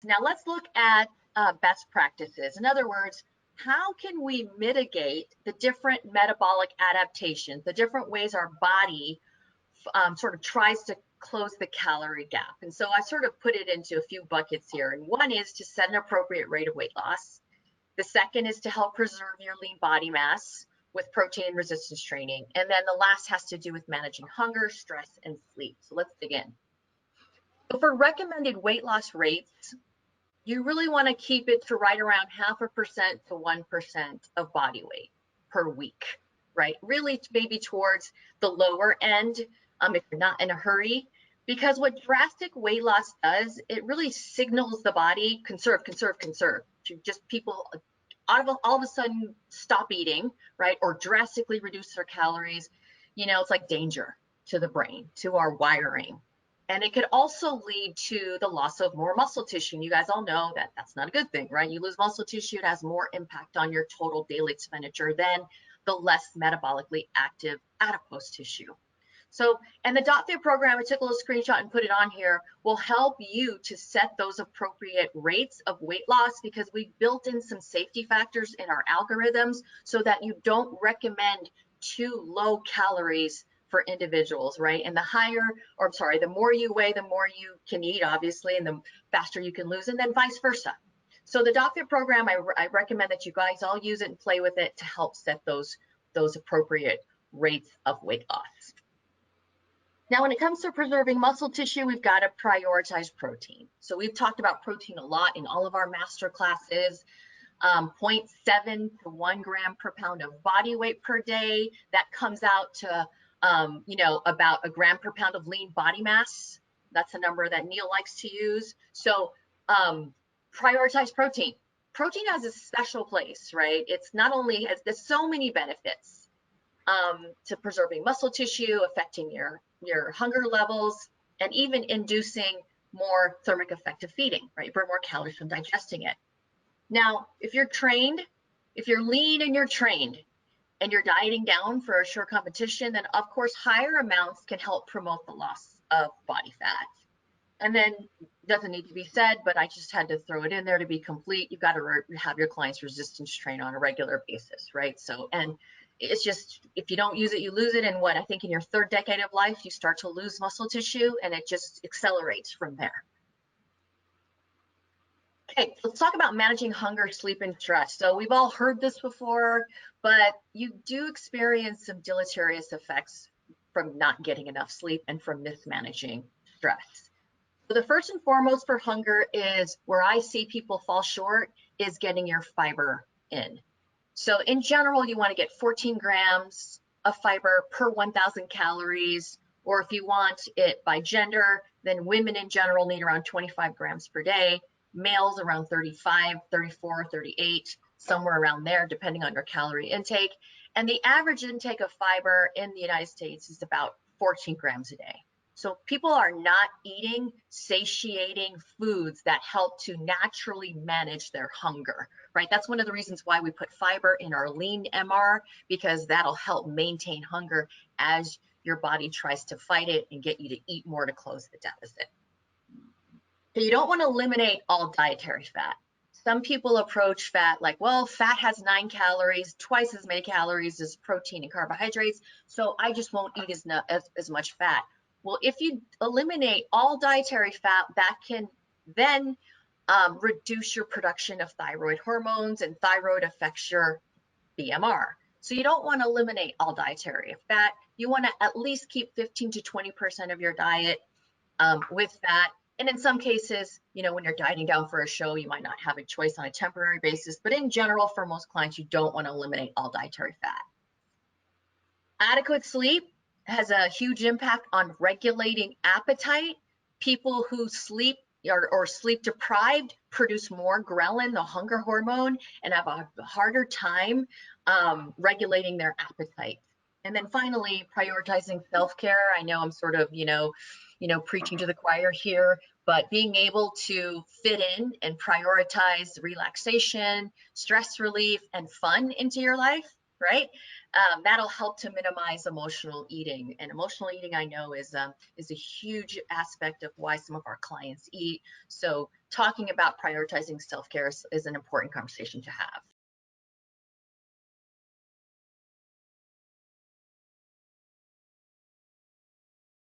Now let's look at best practices. In other words, how can we mitigate the different metabolic adaptations, the different ways our body sort of tries to close the calorie gap? And so I sort of put it into a few buckets here. And one is to set an appropriate rate of weight loss. The second is to help preserve your lean body mass with protein resistance training. And then the last has to do with managing hunger, stress, and sleep. So let's dig in. So for recommended weight loss rates, you really want to keep it to right around 0.5% to 1% of body weight per week, right? Really maybe towards the lower end if you're not in a hurry, because what drastic weight loss does, it really signals the body, conserve, conserve, conserve. To just people all of a sudden stop eating, right? Or drastically reduce their calories. You know, it's like danger to the brain, to our wiring. And it could also lead to the loss of more muscle tissue. And you guys all know that that's not a good thing, right? You lose muscle tissue, it has more impact on your total daily expenditure than the less metabolically active adipose tissue. So, and the dotFIT program, I took a little screenshot and put it on here, will help you to set those appropriate rates of weight loss, because we've built in some safety factors in our algorithms so that you don't recommend too low calories for individuals, right? And the more you weigh, the more you can eat, obviously, and the faster you can lose, and then vice versa. So the dotFIT program, I recommend that you guys all use it and play with it to help set those appropriate rates of weight loss. Now, when it comes to preserving muscle tissue, we've got to prioritize protein. So we've talked about protein a lot in all of our master classes. 0.7 to 1 gram per pound of body weight per day. That comes out to about a gram per pound of lean body mass. That's a number that Neil likes to use. So prioritize protein. Protein has a special place, right? It's not only there's so many benefits to preserving muscle tissue, affecting your hunger levels, and even inducing more thermic effective feeding, right? Burn more calories from digesting it. Now, if you're trained, if you're lean and you're trained, and you're dieting down for a short competition, then of course higher amounts can help promote the loss of body fat. And then it doesn't need to be said, but I just had to throw it in there to be complete. You've got to have your clients resistance train on a regular basis, right? So, and it's just, if you don't use it, you lose it. And what I think in your third decade of life, you start to lose muscle tissue, and it just accelerates from there. Okay, let's talk about managing hunger, sleep, and stress. So we've all heard this before, but you do experience some deleterious effects from not getting enough sleep and from mismanaging stress. So the first and foremost for hunger is where I see people fall short is getting your fiber in. So in general, you want to get 14 grams of fiber per 1,000 calories, or if you want it by gender, then women in general need around 25 grams per day. Males around 35, 34, 38, somewhere around there, depending on your calorie intake. And the average intake of fiber in the United States is about 14 grams a day. So people are not eating satiating foods that help to naturally manage their hunger, right? That's one of the reasons why we put fiber in our lean MR, because that'll help maintain hunger as your body tries to fight it and get you to eat more to close the deficit. You don't want to eliminate all dietary fat. Some people approach fat like, well, fat has 9 calories, twice as many calories as protein and carbohydrates, so I just won't eat as much fat. Well, if you eliminate all dietary fat, that can then reduce your production of thyroid hormones, and thyroid affects your BMR. So you don't want to eliminate all dietary fat. You want to at least keep 15 to 20% of your diet with fat. And in some cases, when you're dieting down for a show, you might not have a choice on a temporary basis. But in general, for most clients, you don't want to eliminate all dietary fat. Adequate sleep has a huge impact on regulating appetite. People who sleep or sleep deprived produce more ghrelin, the hunger hormone, and have a harder time regulating their appetite. And then finally, prioritizing self-care. I know I'm sort of, preaching to the choir here, but being able to fit in and prioritize relaxation, stress relief, and fun into your life right? That'll help to minimize emotional eating. And emotional eating, I know, is a huge aspect of why some of our clients eat. So talking about prioritizing self-care is an important conversation to have.